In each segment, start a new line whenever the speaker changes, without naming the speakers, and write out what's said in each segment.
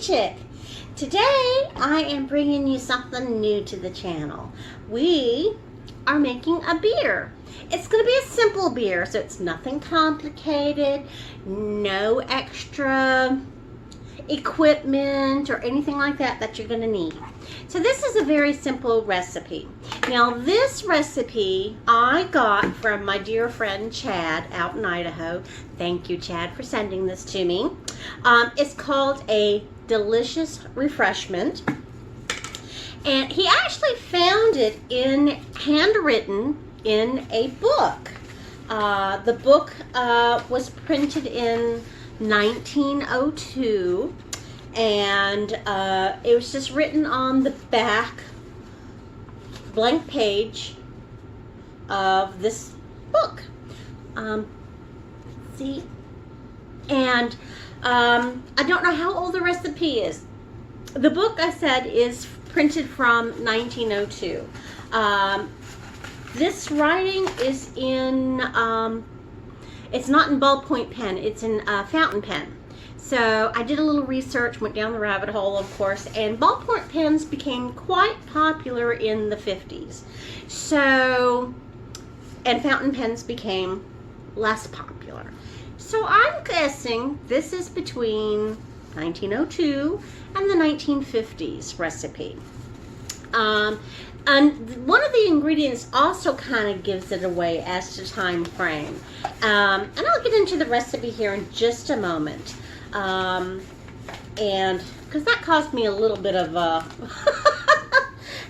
Chick. Today I am bringing you something new to the channel. We are making a beer. It's going to be a simple beer, so it's nothing complicated, no extra equipment or anything like that you're going to need. So this is a very simple recipe. Now this recipe I got from my dear friend Chad out in Idaho. Thank you, Chad, for sending this to me. It's called a Delicious Refreshment, and he actually found it handwritten in a book. The book was printed in 1902, and it was just written on the back blank page of this book. See? And I don't know how old the recipe is. The book, I said, is printed from 1902. This writing is in, it's not in ballpoint pen, it's in fountain pen. So I did a little research, went down the rabbit hole, of course, and ballpoint pens became quite popular in the 50s. So, and fountain pens became less popular. So I'm guessing this is between 1902 and the 1950s recipe. And one of the ingredients also kind of gives it away as to time frame. And I'll get into the recipe here in just a moment. And because that caused me a little bit of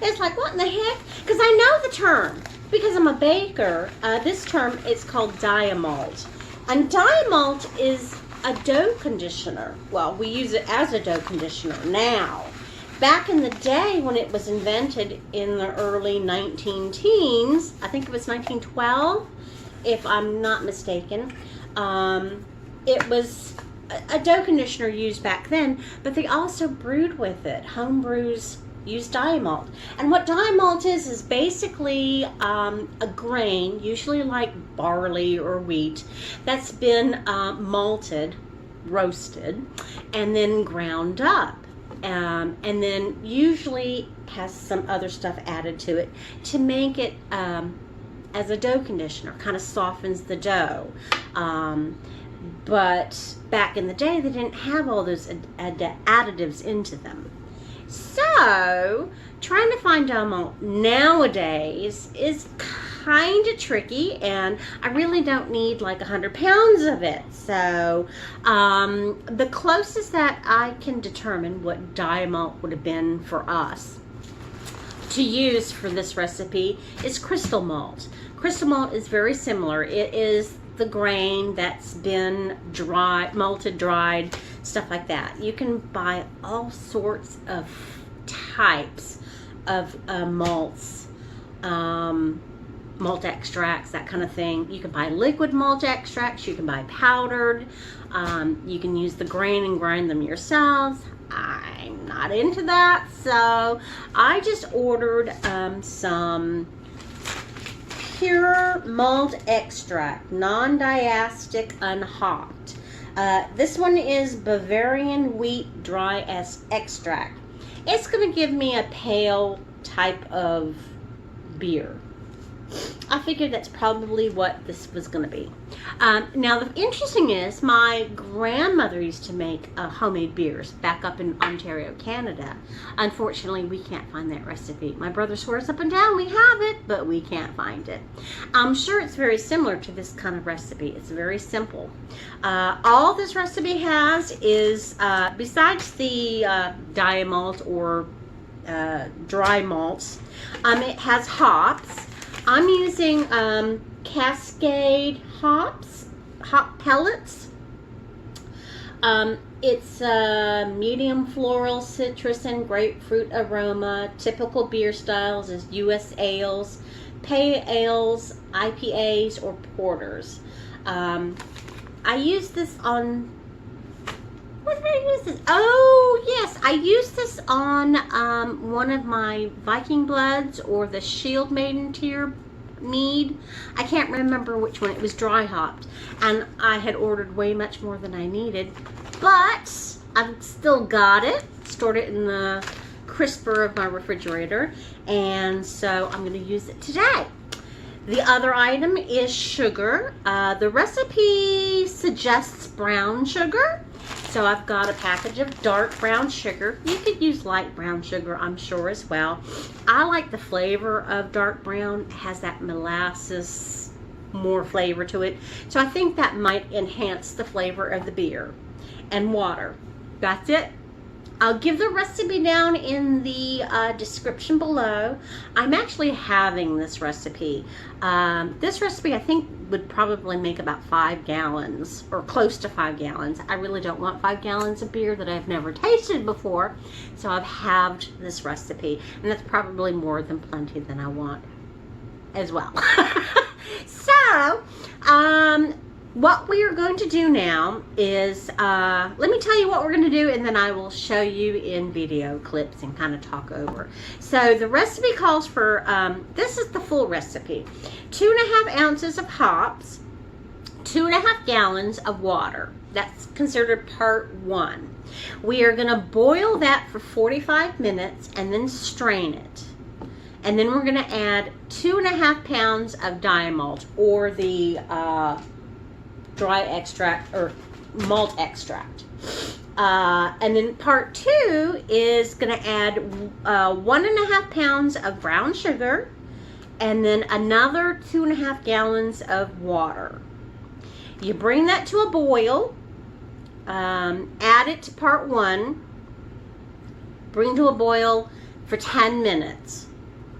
it's like, what in the heck? Because I know the term, because I'm a baker. This term is called diamalt, and diamalt is a dough conditioner. Well, we use it as a dough conditioner now. Back in the day when it was invented in the early 19-teens, I think it was 1912, if I'm not mistaken, it was a dough conditioner used back then, but they also brewed with it. Home brews use diamalt. And what diamalt is basically a grain, usually like barley or wheat, that's been malted, roasted, and then ground up. And then usually has some other stuff added to it to make it as a dough conditioner, kind of softens the dough. But back in the day, they didn't have all those additives into them. So, trying to find diamalt nowadays is kind of tricky, and I really don't need like 100 pounds of it. So, the closest that I can determine what diamalt would have been for us to use for this recipe is crystal malt. Crystal malt is very similar. It is the grain that's been malted, dried, stuff like that. You can buy all sorts of types of malts, malt extracts, that kind of thing. You can buy liquid malt extracts, you can buy powdered, you can use the grain and grind them yourselves. I'm not into that, so I just ordered some pure malt extract, non-diastic, unhopped. This one is Bavarian Wheat dry extract. It's going to give me a pale type of beer. I figured that's probably what this was going to be. Now the interesting is, my grandmother used to make homemade beers back up in Ontario, Canada. Unfortunately, we can't find that recipe. My brother swears up and down we have it, but we can't find it. I'm sure it's very similar to this kind of recipe. It's very simple. All this recipe has is, besides the diamalt or dry malts, it has hops. I'm using Cascade hops, hop pellets. It's medium floral, citrus, and grapefruit aroma. Typical beer styles is U.S. ales, pale ales, IPAs, or porters. I use this on, what did I use this? Oh, yes, I used this on one of my Viking Bloods or the Shield Maiden tier mead. I can't remember which one. It was dry hopped, and I had ordered way much more than I needed, but I've still got it, stored it in the crisper of my refrigerator, and so I'm going to use it today. The other item is sugar. The recipe suggests brown sugar, so I've got a package of dark brown sugar. You could use light brown sugar, I'm sure, as well. I like the flavor of dark brown. It has that molasses, more flavor to it, so I think that might enhance the flavor of the beer. And water. That's it. I'll give the recipe down in the description below. I'm actually having this recipe. This recipe I think would probably make about 5 gallons or close to 5 gallons. I really don't want 5 gallons of beer that I've never tasted before, so I've halved this recipe, and that's probably more than plenty than I want as well. So, what we are going to do now is, let me tell you what we're going to do, and then I will show you in video clips and kind of talk over. So the recipe calls for, this is the full recipe, 2.5 ounces of hops, 2.5 gallons of water. That's considered part 1. We are going to boil that for 45 minutes and then strain it. And then we're going to add 2.5 pounds of diamalt, or the dry extract or malt extract. And then part 2 is going to add 1.5 pounds of brown sugar, and then another 2.5 gallons of water. You bring that to a boil, add it to part 1, bring to a boil for 10 minutes.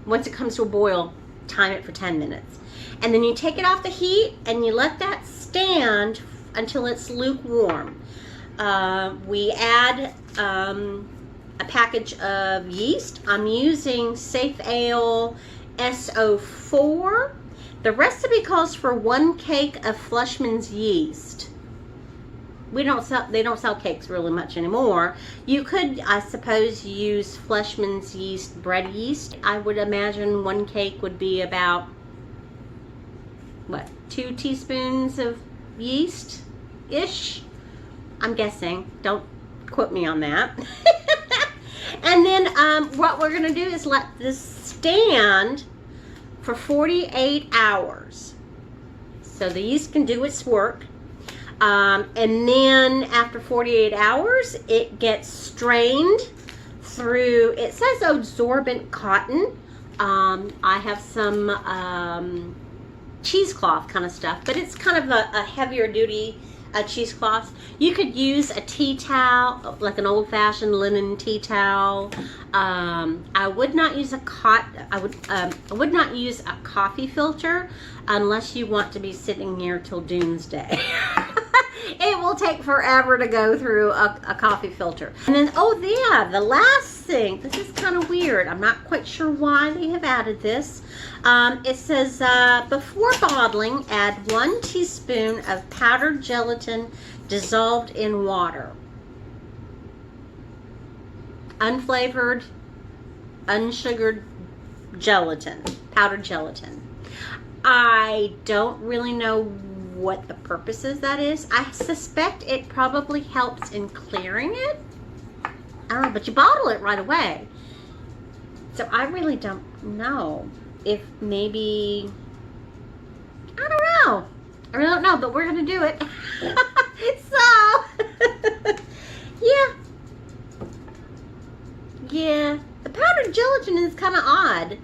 Once it comes to a boil, time it for 10 minutes. And then you take it off the heat and you let that stand until it's lukewarm. We add a package of yeast. I'm using Safale So. The recipe calls for 1 cake of Fleischmann's yeast. They don't sell cakes really much anymore. You could, I suppose, use Fleischmann's yeast, bread yeast. I would imagine 1 cake would be about, what, 2 teaspoons of yeast-ish? I'm guessing. Don't quote me on that. And then what we're going to do is let this stand for 48 hours. So the yeast can do its work. And then after 48 hours, it gets strained through, it says absorbent cotton. I have some cheesecloth kind of stuff, but it's kind of a heavier duty cheesecloth. You could use a tea towel, like an old-fashioned linen tea towel. I would not use I would not use a coffee filter unless you want to be sitting here till doomsday. It will take forever to go through a coffee filter. And then, oh yeah, the last thing, this is kind of weird. I'm not quite sure why they have added this. It says, before bottling, add 1 teaspoon of powdered gelatin dissolved in water. Unflavored, unsugared gelatin, powdered gelatin. I don't really know what the purpose of that is. I suspect it probably helps in clearing it. I don't know, but you bottle it right away. So I really don't know if maybe, I don't know. I really don't know, but we're going to do it. So, yeah, the powdered gelatin is kind of odd.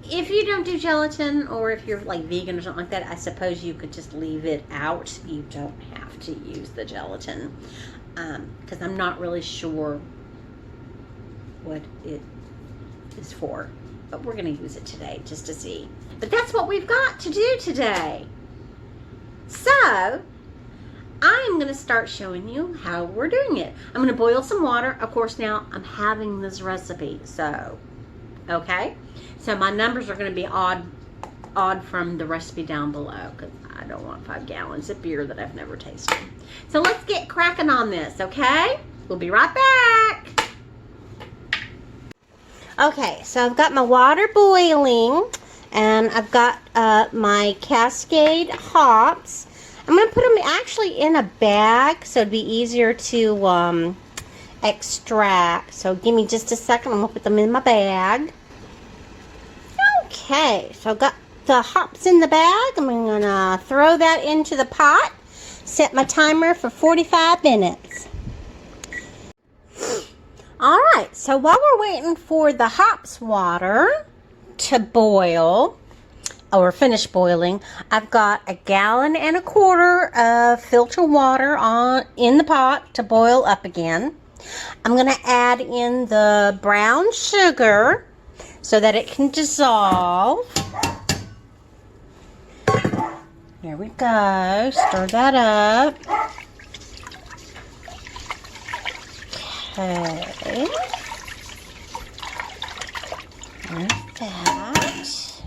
If you don't do gelatin, or if you're like vegan or something like that, I suppose you could just leave it out. You don't have to use the gelatin, because I'm not really sure what it is for, but we're going to use it today just to see. But that's what we've got to do today. So I'm going to start showing you how we're doing it. I'm going to boil some water. Of course, now I'm having this recipe, so okay. So my numbers are going to be odd from the recipe down below, because I don't want 5 gallons of beer that I've never tasted. So let's get cracking on this, okay? We'll be right back. Okay, so I've got my water boiling, and I've got my Cascade hops. I'm going to put them actually in a bag so it'd be easier to extract. So give me just a second. I'm going to put them in my bag. Okay, so I've got the hops in the bag. I'm going to throw that into the pot. Set my timer for 45 minutes. Alright, so while we're waiting for the hops water to boil, or finish boiling, I've got 1.25 gallons of filtered water in the pot to boil up again. I'm going to add in the brown sugar so that it can dissolve. Here we go. Stir that up. Okay. Like that.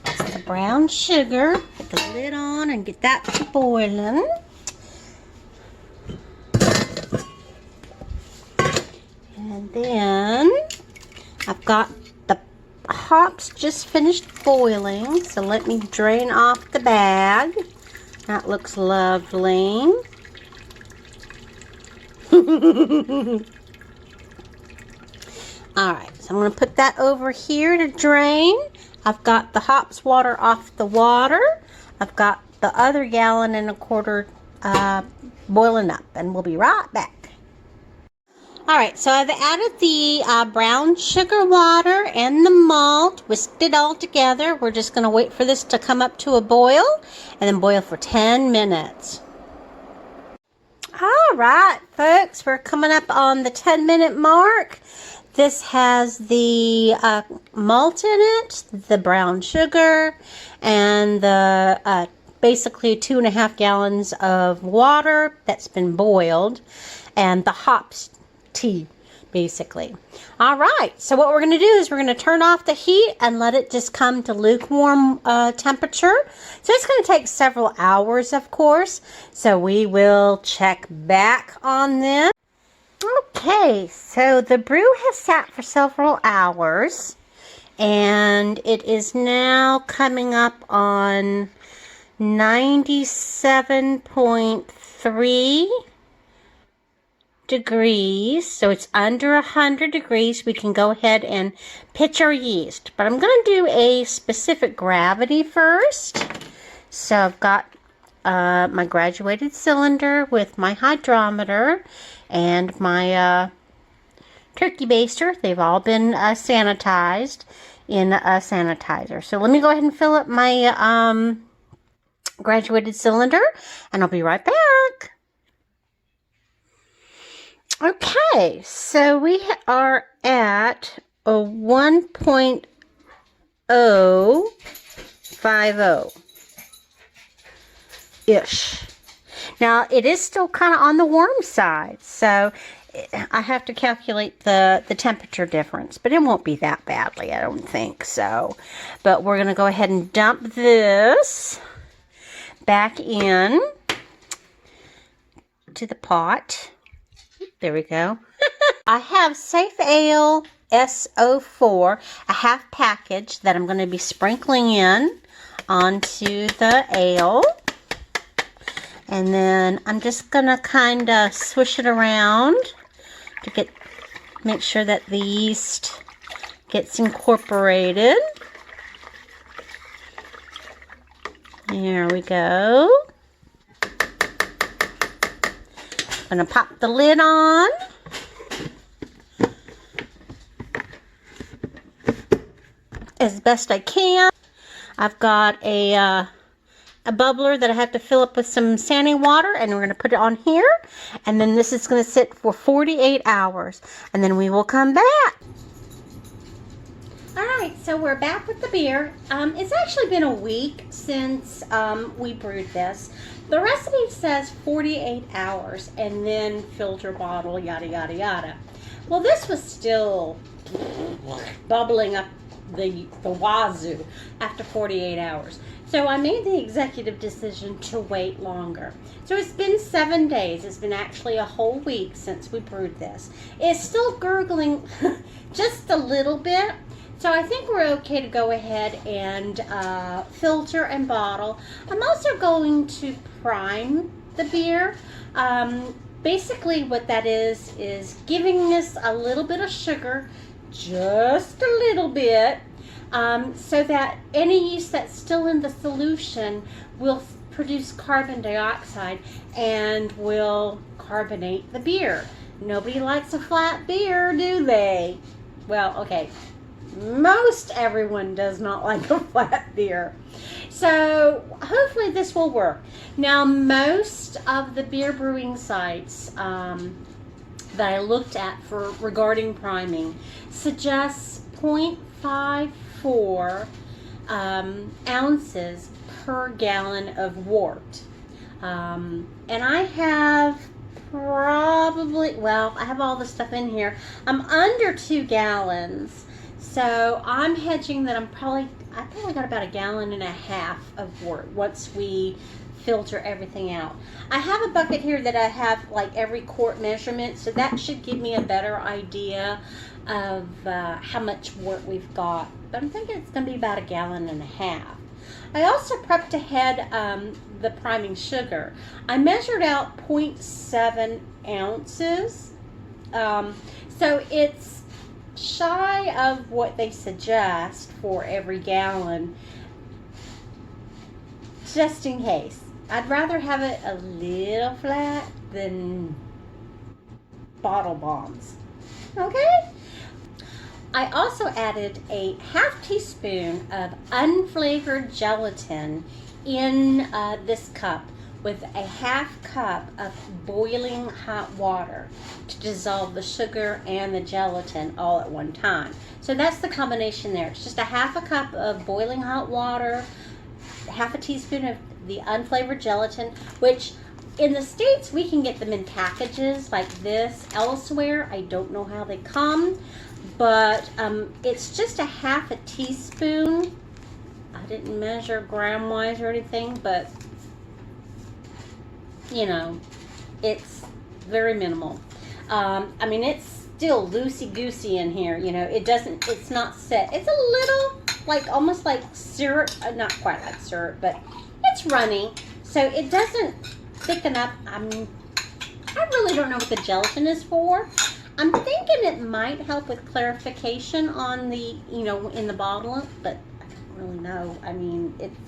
That's the brown sugar. Put the lid on and get that to boiling. And then I've got the hops just finished boiling, so let me drain off the bag. That looks lovely. Alright, so I'm going to put that over here to drain. I've got the hops water off the water. I've got the other 1.25 gallons boiling up, and we'll be right back. Alright, so I've added the brown sugar water and the malt, whisked it all together. We're just going to wait for this to come up to a boil, and then boil for 10 minutes. Alright, folks, we're coming up on the 10-minute mark. This has the malt in it, the brown sugar, and the basically 2.5 gallons of water that's been boiled, and the hops tea, basically. Alright, so what we're going to do is we're going to turn off the heat and let it just come to lukewarm temperature. So it's going to take several hours, of course, so we will check back on this. Okay, so the brew has sat for several hours, and it is now coming up on 97.3 degrees, so it's under 100 degrees. We can go ahead and pitch our yeast, but I'm going to do a specific gravity first. So I've got my graduated cylinder with my hydrometer and my turkey baster. They've all been sanitized in a sanitizer. So let me go ahead and fill up my graduated cylinder, and I'll be right back. Okay, so we are at a 1.050-ish. Now, it is still kind of on the warm side, so I have to calculate the temperature difference, but it won't be that badly, I don't think so. But we're going to go ahead and dump this back in to the pot. There we go. I have Safale So, a half package that I'm going to be sprinkling in onto the ale. And then I'm just going to kind of swish it around to make sure that the yeast gets incorporated. There we go. I'm going to pop the lid on. As best I can. I've got a bubbler that I have to fill up with some standing water, and we're going to put it on here. And then this is going to sit for 48 hours. And then we will come back. Alright, so we're back with the beer. It's actually been a week since we brewed this. The recipe says 48 hours and then filter bottle, yada yada yada. Well, this was still bubbling up the wazoo after 48 hours. So I made the executive decision to wait longer. So it's been 7 days. It's been actually a whole week since we brewed this. It's still gurgling just a little bit. So I think we're okay to go ahead and filter and bottle. I'm also going to prime the beer. Basically what that is giving this a little bit of sugar, just a little bit, so that any yeast that's still in the solution will produce carbon dioxide and will carbonate the beer. Nobody likes a flat beer, do they? Well, okay. Most everyone does not like a flat beer. So hopefully this will work. Now, most of the beer brewing sites that I looked at regarding priming suggests 0.54 ounces per gallon of wort. And I have probably, well, I have all the stuff in here. I'm under 2 gallons. So I'm hedging that I probably got about 1.5 gallons of wort once we filter everything out. I have a bucket here that I have like every quart measurement, so that should give me a better idea of how much wort we've got. But I'm thinking it's going to be about 1.5 gallons. I also prepped ahead the priming sugar. I measured out 0.7 ounces. So it's shy of what they suggest for every gallon, just in case. I'd rather have it a little flat than bottle bombs. Okay? I also added a 1/2 teaspoon of unflavored gelatin in this cup with a 1/2 cup of boiling hot water to dissolve the sugar and the gelatin all at one time. So that's the combination there. It's just a 1/2 cup of boiling hot water, 1/2 teaspoon of the unflavored gelatin, which in the States we can get them in packages like this. Elsewhere, I don't know how they come, but it's just a 1/2 teaspoon. I didn't measure gram wise or anything, but you know, it's very minimal. I mean, it's still loosey-goosey in here, you know. It's not set. It's a little, like, almost like syrup. Not quite like syrup, but it's runny. So it doesn't thicken up. I mean, I really don't know what the gelatin is for. I'm thinking it might help with clarification on the, you know, in the bottle, but I don't really know. I mean, it's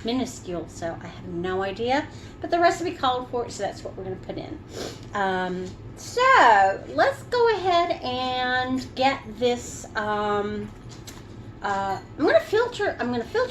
minuscule, so I have no idea, but the recipe called for it, so that's what we're going to put in. So let's go ahead and get this. I'm going to filter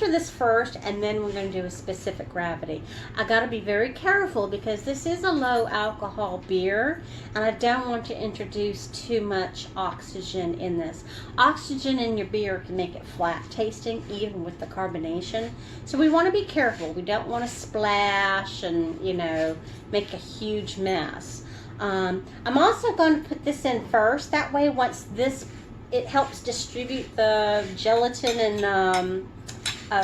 this first, and then we're going to do a specific gravity. I got to be very careful because this is a low alcohol beer, and I don't want to introduce too much oxygen in this. Oxygen in your beer can make it flat tasting, even with the carbonation. So we want to be careful. We don't want to splash and, you know, make a huge mess. I'm also going to put this in first. That way, once it helps distribute the gelatin and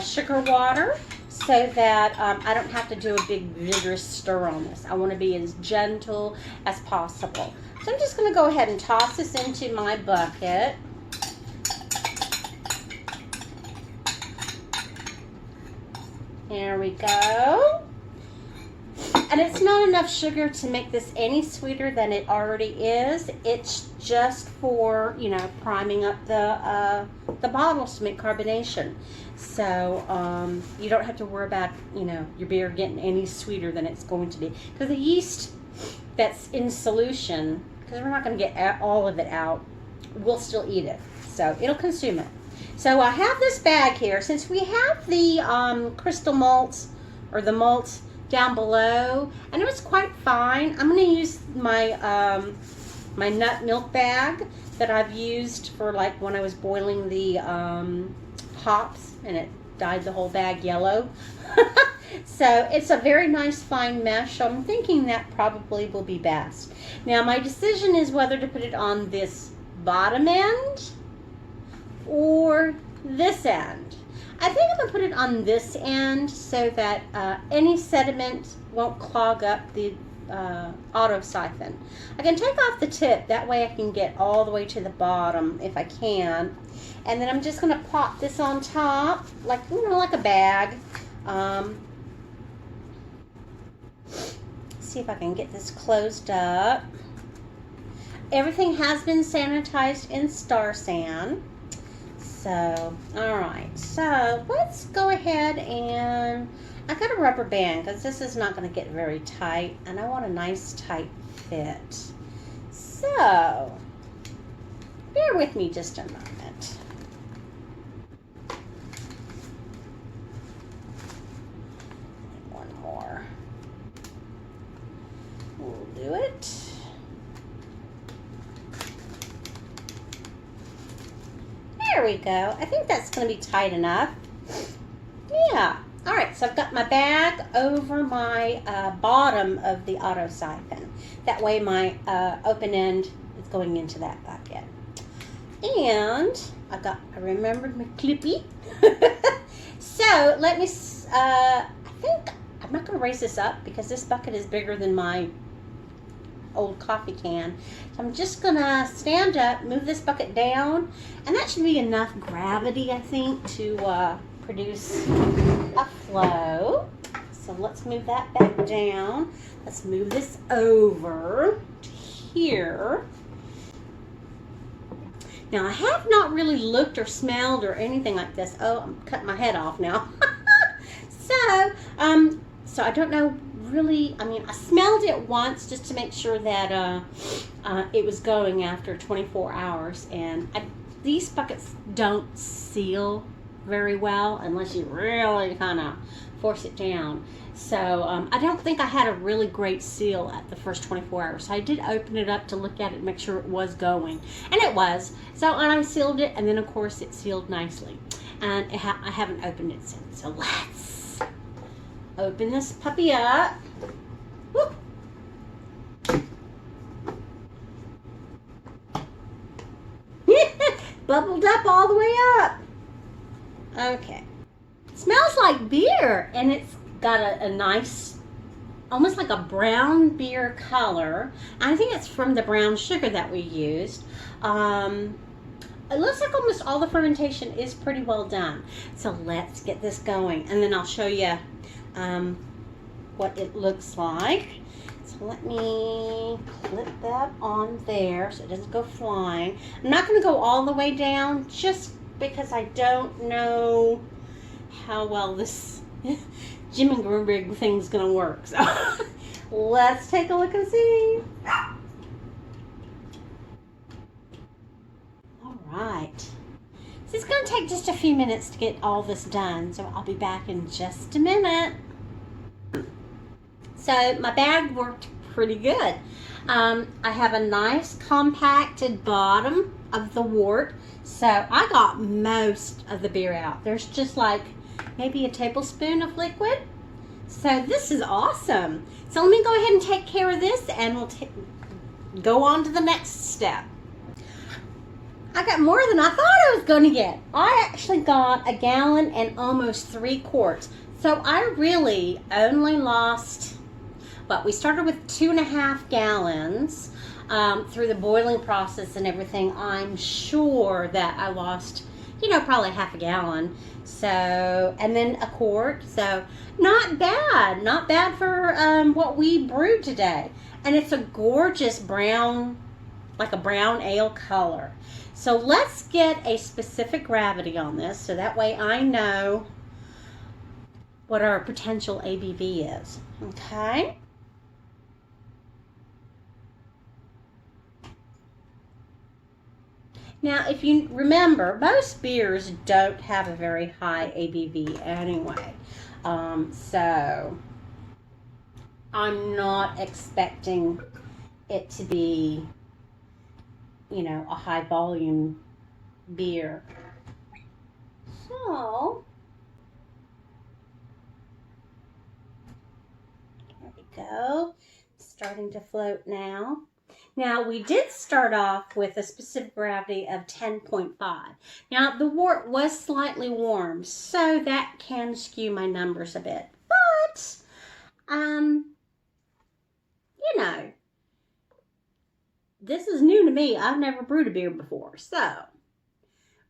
sugar water, so that I don't have to do a big vigorous stir on this. I want to be as gentle as possible. So I'm just going to go ahead and toss this into my bucket. There we go. And it's not enough sugar to make this any sweeter than it already is. It's just for, you know, priming up the bottles to make carbonation. So you don't have to worry about, you know, your beer getting any sweeter than it's going to be. Because the yeast that's in solution, because we're not going to get all of it out, we'll still eat it. So it'll consume it. So I have this bag here. Since we have the crystal malts, or the malts, down below, and it was quite fine, I'm going to use my my nut milk bag that I've used for, like, when I was boiling the hops and it dyed the whole bag yellow. So it's a very nice fine mesh, so I'm thinking that probably will be best. Now my decision is whether to put it on this bottom end or this end. I think I'm going to put it on this end so that any sediment won't clog up the auto siphon. I can take off the tip, that way I can get all the way to the bottom if I can. And then I'm just going to pop this on top, like, you know, like a bag. See if I can get this closed up. Everything has been sanitized in Star San. So, alright. So, let's go ahead and... I got a rubber band because this is not going to get very tight. And I want a nice tight fit. So, bear with me just a moment. One more. We'll do it. There we go. I think that's going to be tight enough. Yeah. All right. So I've got my bag over my bottom of the auto siphon. That way my open end is going into that bucket. And I remembered my clippy. So let me, I think I'm not going to raise this up because this bucket is bigger than my old coffee can. So I'm just gonna stand up, move this bucket down, and that should be enough gravity, I think, to produce a flow. So let's move that back down. Let's move this over to here. Now I have not really looked or smelled or anything like this. Oh, I'm cutting my head off now. So I don't know really. I mean, I smelled it once just to make sure that it was going after 24 hours. And these buckets don't seal very well unless you really kind of force it down. So I don't think I had a really great seal at the first 24 hours. So I did open it up to look at it and make sure it was going. And it was. So and I sealed it, and then of course it sealed nicely. And I haven't opened it since. So let's open this puppy up. Whoop. Bubbled up all the way up. Okay. It smells like beer, and it's got a nice, almost like a brown beer color. I think it's from the brown sugar that we used. It looks like almost all the fermentation is pretty well done. So let's get this going, and then I'll show you what it looks like. So let me clip that on there so it doesn't go flying. I'm not going to go all the way down just because I don't know how well this Jim and Grubig thing's going to work. So let's take a look and see. All right. So it's going to take just a few minutes to get all this done. So I'll be back in just a minute. So my bag worked pretty good. I have a nice compacted bottom of the wort. So I got most of the beer out. There's just like maybe a tablespoon of liquid. So this is awesome. So let me go ahead and take care of this, and we'll go on to the next step. I got more than I thought I was going to get. I actually got 1 gallon and almost 3 quarts. So I really only lost, but we started with 2.5 gallons through the boiling process and everything. I'm sure that I lost, probably half a gallon. So, and then a quart. So not bad for what we brewed today. And it's a gorgeous brown, like a brown ale color. So let's get a specific gravity on this so that way I know what our potential ABV is. Okay. Now, if you remember, most beers don't have a very high ABV anyway. So I'm not expecting it to be, a high volume beer. So, there we go. Starting to float now. Now, we did start off with a specific gravity of 10.5. Now, the wort was slightly warm, so that can skew my numbers a bit. But, you know, this is new to me. I've never brewed a beer before. So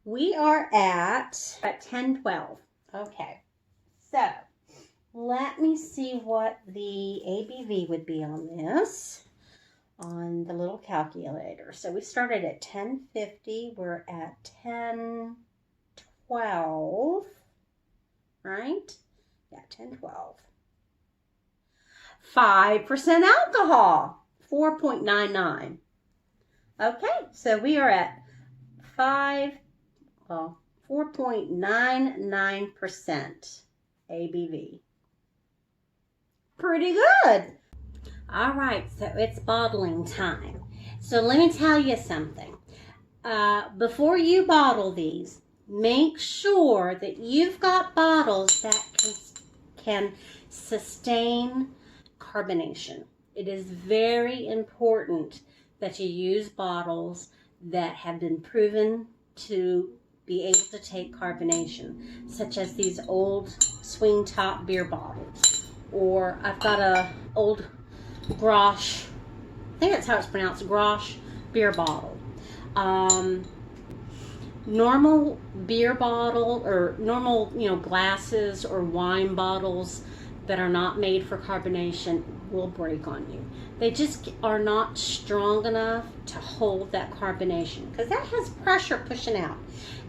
we are at 10-12. Okay. So let me see what the ABV would be on this on the little calculator. So we started at 1050. We're at 1012. Right? Yeah, 1012. 5% alcohol. 4.99. Okay, so we are at 4.99% ABV. Pretty good. All right, so it's bottling time. So let me tell you something. Before you bottle these, make sure that you've got bottles that can sustain carbonation. It is very important that you use bottles that have been proven to be able to take carbonation, such as these old swing top beer bottles. Or I've got a old Grosh, I think that's how it's pronounced, Grosh beer bottle. Normal beer bottle or normal, glasses or wine bottles that are not made for carbonation will break on you. They just are not strong enough to hold that carbonation because that has pressure pushing out,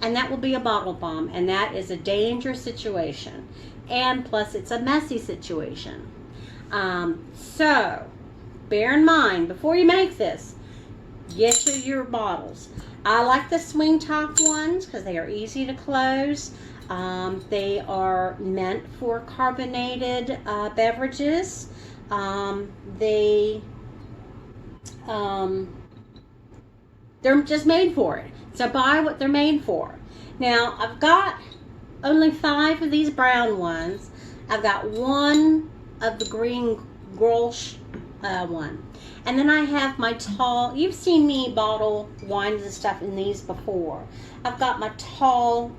and that will be a bottle bomb, and that is a dangerous situation, and plus it's a messy situation. So bear in mind before you make this, get your bottles. I like the swing top ones because they are easy to close. They are meant for carbonated beverages. They're just made for it. So buy what they're made for. Now, I've got only 5 of these brown ones. I've got 1 of the green Grolsch one. And then I have my tall, you've seen me bottle wines and stuff in these before. I've got my tall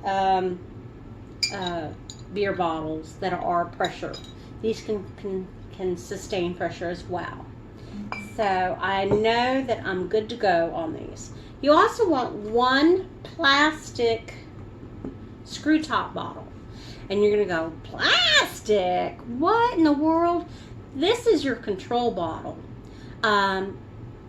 beer bottles that are pressure. These can sustain pressure as well. So I know that I'm good to go on these. You also want 1 plastic screw top bottle. And you're going to go, plastic? What in the world? This is your control bottle.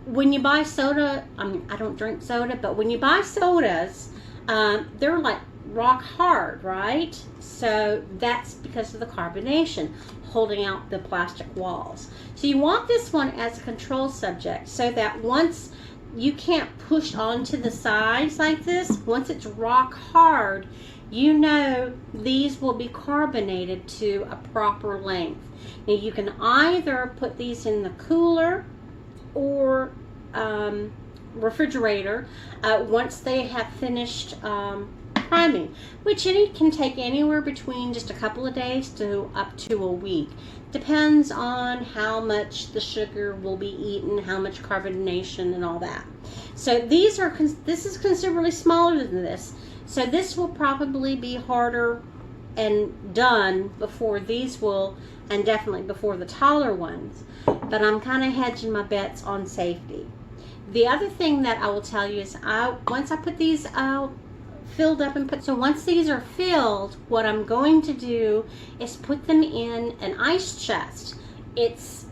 When you buy soda, I don't drink soda, but when you buy sodas, they're like rock hard, right? So that's because of the carbonation holding out the plastic walls. So you want this one as a control subject so that once you can't push onto the sides like this, once it's rock hard, you know these will be carbonated to a proper length. Now you can either put these in the cooler or refrigerator once they have finished priming, which it can take anywhere between just a couple of days to up to a week. Depends on how much the sugar will be eaten, how much carbonation and all that. So this is considerably smaller than this. So this will probably be harder and done before these will, and definitely before the taller ones. But I'm kind of hedging my bets on safety. The other thing that I will tell you is once I put these out, filled up and so once these are filled, what I'm going to do is put them in an ice chest. It's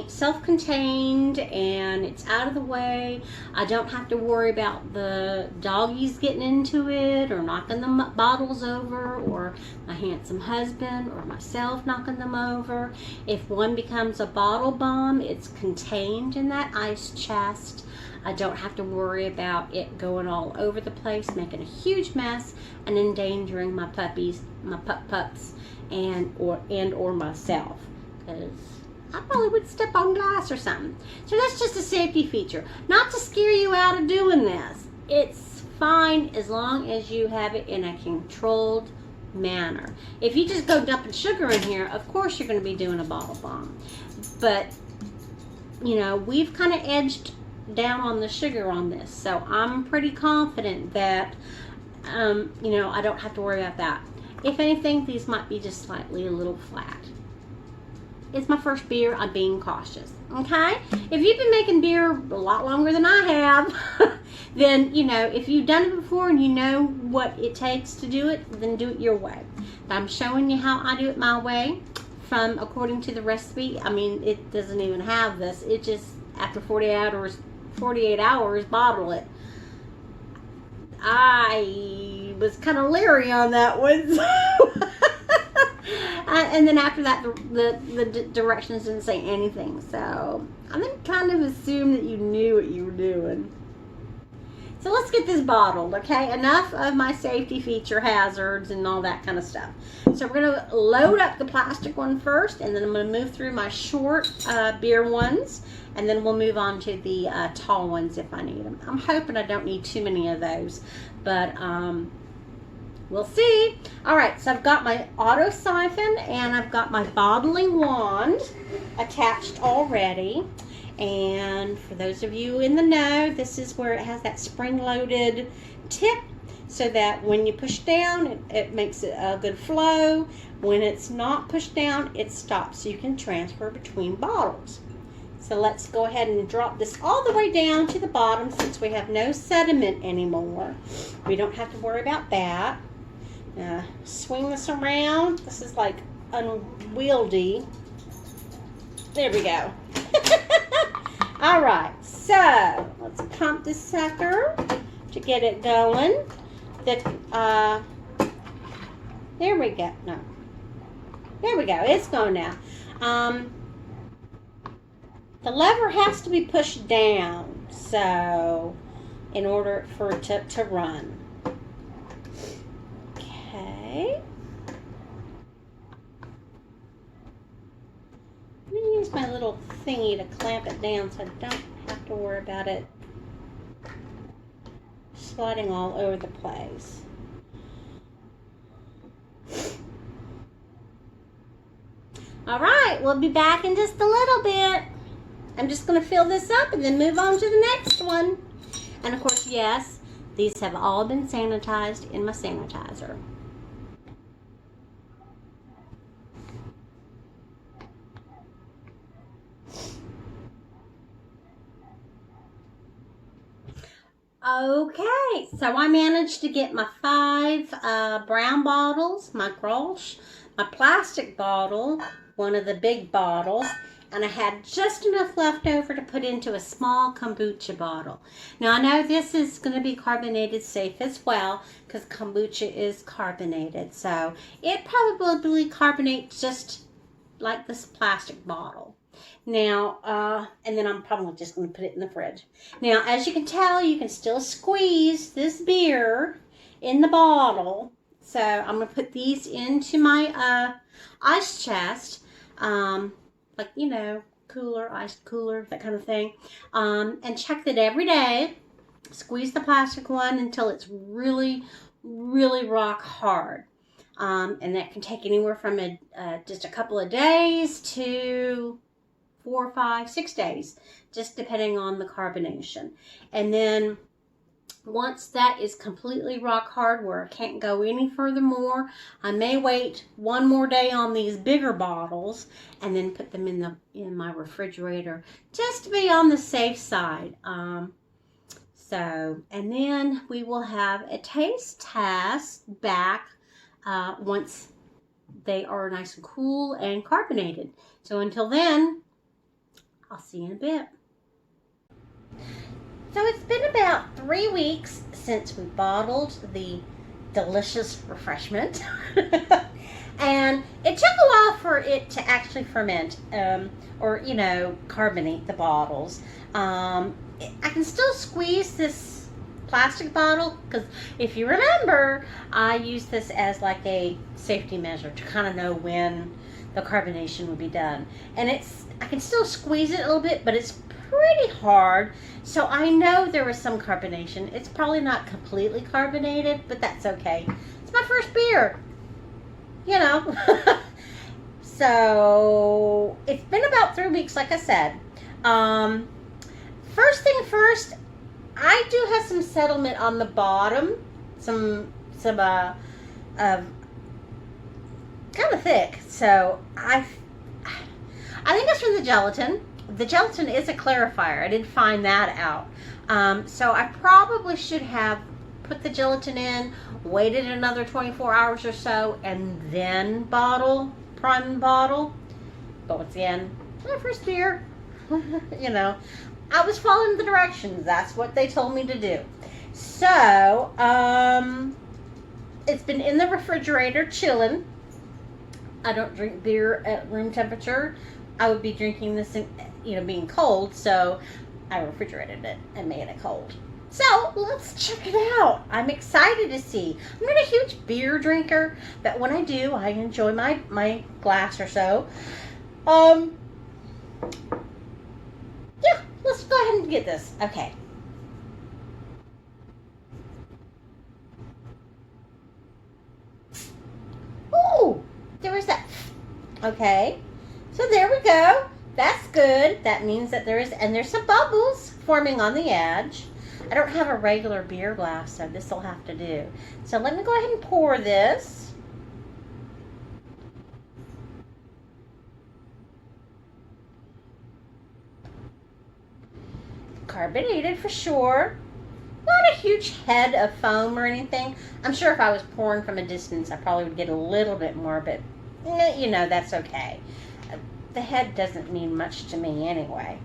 self-contained, and it's out of the way. I don't have to worry about the doggies getting into it or knocking the bottles over, or my handsome husband or myself knocking them over. If one becomes a bottle bomb, it's contained in that ice chest. I don't have to worry about it going all over the place, making a huge mess and endangering my puppies, my pups, and or myself, because I probably would step on glass or something. So that's just a safety feature. Not to scare you out of doing this. It's fine as long as you have it in a controlled manner. If you just go dumping sugar in here, of course you're going to be doing a bottle bomb. But, we've kind of edged down on the sugar on this. So I'm pretty confident that, I don't have to worry about that. If anything, these might be just slightly a little flat. it's my first beer. I'm being cautious. Okay? If you've been making beer a lot longer than I have, then, you know, if you've done it before and you know what it takes to do it, then do it your way. But I'm showing you how I do it my way from according to the recipe. I mean, it doesn't even have this. It just, after 48 hours, bottle it. I was kind of leery on that one. So and then after that, the directions didn't say anything. So I then kind of assumed that you knew what you were doing. So let's get this bottled, okay? Enough of my safety feature hazards and all that kind of stuff. So we're going to load up the plastic one first, and then I'm going to move through my short beer ones, and then we'll move on to the tall ones if I need them. I'm hoping I don't need too many of those, but we'll see. All right, so I've got my auto siphon, and I've got my bottling wand attached already. And for those of you in the know, this is where it has that spring-loaded tip, so that when you push down, it makes it a good flow. When it's not pushed down, it stops, so you can transfer between bottles. So let's go ahead and drop this all the way down to the bottom, since we have no sediment anymore. We don't have to worry about that. Swing this around. This is like unwieldy. There we go. All right, so let's pump this sucker to get it going. There we go. No, there we go. It's going now. The lever has to be pushed down, so in order for it to run. Okay. I'm going to use my little thingy to clamp it down so I don't have to worry about it sliding all over the place. All right, we'll be back in just a little bit. I'm just going to fill this up and then move on to the next one. And of course, yes, these have all been sanitized in my sanitizer. Okay, so I managed to get my 5 brown bottles, my Grolsch, my plastic bottle, one of the big bottles, and I had just enough left over to put into a small kombucha bottle. Now I know this is going to be carbonated safe as well, because kombucha is carbonated, so it probably carbonates just like this plastic bottle. Now, and then I'm probably just going to put it in the fridge. Now, as you can tell, you can still squeeze this beer in the bottle. So I'm going to put these into my ice chest, like, you know, cooler, ice cooler, that kind of thing, and check that every day. Squeeze the plastic one until it's really, really rock hard. And that can take anywhere from just a couple of days to 4, 5, 6 days, just depending on the carbonation. And then once that is completely rock hard where it can't go any further more, I may wait one more day on these bigger bottles and then put them in my refrigerator just to be on the safe side. And then we will have a taste test back once they are nice and cool and carbonated. So until then, I'll see you in a bit. So it's been about 3 weeks since we bottled the Delicious Refreshment. And it took a while for it to actually ferment, or, you know, carbonate the bottles. I can still squeeze this plastic bottle, because if you remember, I used this as like a safety measure to kind of know when the carbonation would be done. And I can still squeeze it a little bit, but it's pretty hard. So I know there was some carbonation. It's probably not completely carbonated, but that's okay. It's my first beer, you know. So it's been about 3 weeks, like I said. First thing first, I do have some settlement on the bottom, some kind of thick. So I think it's from the gelatin. The gelatin is a clarifier. I did find that out. So I probably should have put the gelatin in, waited another 24 hours or so, and then prime and bottle. But once again, my first beer, you know, I was following the directions. That's what they told me to do. So, it's been in the refrigerator chilling. I don't drink beer at room temperature. I would be drinking this in, being cold, so I refrigerated it and made it cold. So let's check it out. I'm excited to see. I'm not a huge beer drinker, but when I do, I enjoy my glass or so. Yeah, let's go ahead and get this. Okay. Ooh, there was that. Okay. So there we go. That's good. That means that there's some bubbles forming on the edge. I don't have a regular beer glass, so this will have to do. So let me go ahead and pour this. Carbonated for sure. Not a huge head of foam or anything. I'm sure if I was pouring from a distance, I probably would get a little bit more, but that's okay. The head doesn't mean much to me anyway.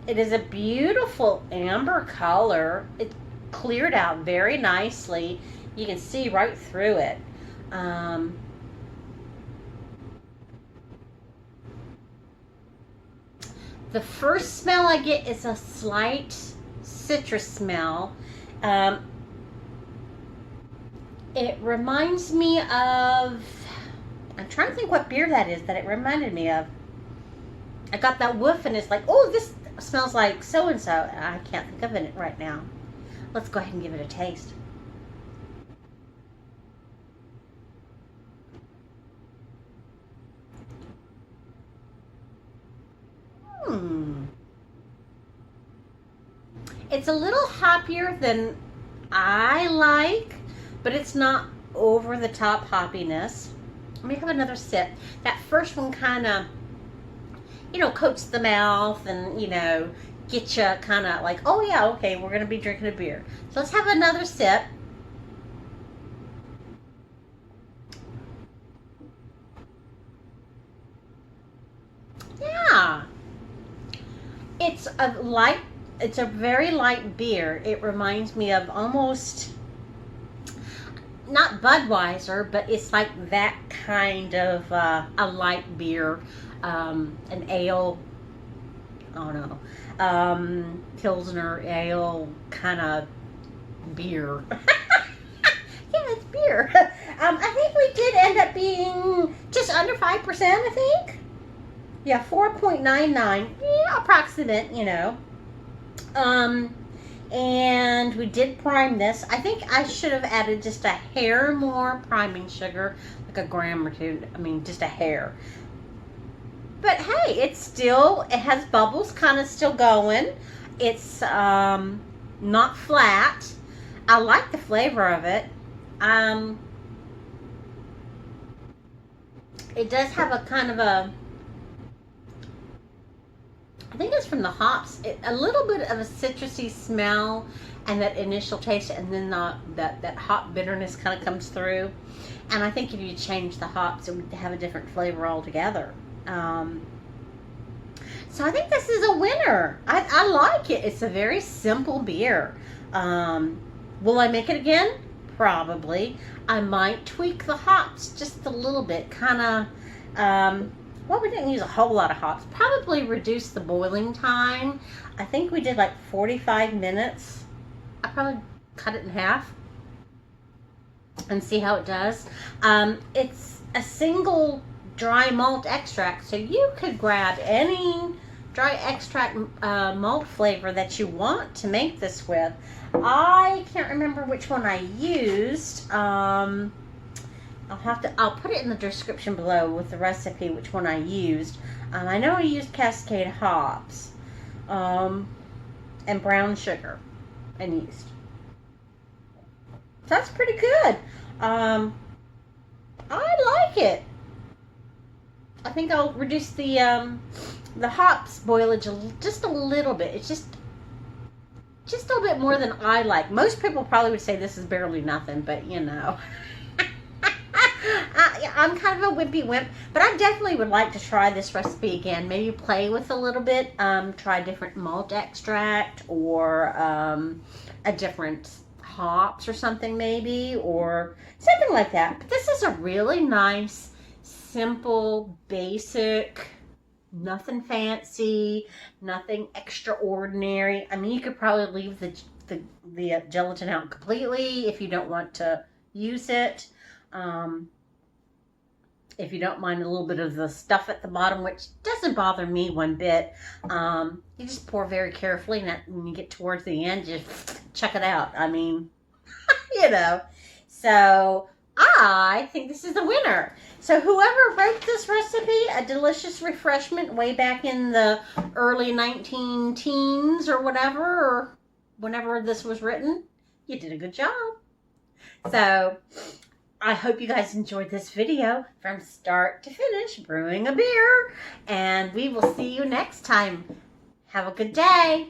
It is a beautiful amber color. It cleared out very nicely. You can see right through it. The first smell I get is a slight citrus smell. It reminds me of, I'm trying to think what beer that is that it reminded me of. I got that whiff and it's like, oh, this smells like so-and-so. I can't think of it right now. Let's go ahead and give it a taste. It's a little hoppier than I like, but it's not over the top hoppiness. Let me have another sip. That first one kind of, coats the mouth and, get you kind of like, oh yeah, okay, we're going to be drinking a beer. So let's have another sip. Yeah. It's a very light beer. It reminds me of almost, not Budweiser, but it's like that kind of a light beer, an ale, I don't know, Pilsner ale kind of beer. Yeah, it's beer. I think we did end up being just under 5%, I think. Yeah, 4.99, yeah, approximate, and we did prime this. I think I should have added just a hair more priming sugar, like a gram or two. I mean, just a hair. But hey, it has bubbles kind of still going. It's not flat. I like the flavor of it. It does have a kind of a, I think it's from the hops, a little bit of a citrusy smell and that initial taste, and then that hop bitterness kind of comes through. And I think if you change the hops, it would have a different flavor altogether. So I think this is a winner. I like it. It's a very simple beer. Will I make it again? Probably. I might tweak the hops just a little bit, kind of. Well, we didn't use a whole lot of hops. Probably reduce the boiling time. I think we did like 45 minutes. I probably cut it in half and see how it does. It's a single dry malt extract, so you could grab any dry extract malt flavor that you want to make this with. I can't remember which one I used. I'll put it in the description below with the recipe, which one I used. I know I used Cascade hops, and brown sugar and yeast. So that's pretty good. I like it. I think I'll reduce the hops boilage just a little bit. It's just a little bit more than I like. Most people probably would say this is barely nothing, but you know. I'm kind of a wimpy wimp, but I definitely would like to try this recipe again. Maybe play with a little bit, try different malt extract or a different hops or something maybe, or something like that. But this is a really nice, simple, basic, nothing fancy, nothing extraordinary. I mean, you could probably leave the gelatin out completely if you don't want to use it. If you don't mind a little bit of the stuff at the bottom, which doesn't bother me one bit, you just pour very carefully, and when you get towards the end, just check it out. I mean, you know. So I think this is the winner. So whoever wrote this recipe, A Delicious Refreshment, way back in the early 19 teens or whatever, or whenever this was written, you did a good job. So I hope you guys enjoyed this video from start to finish, brewing a beer. And we will see you next time. Have a good day.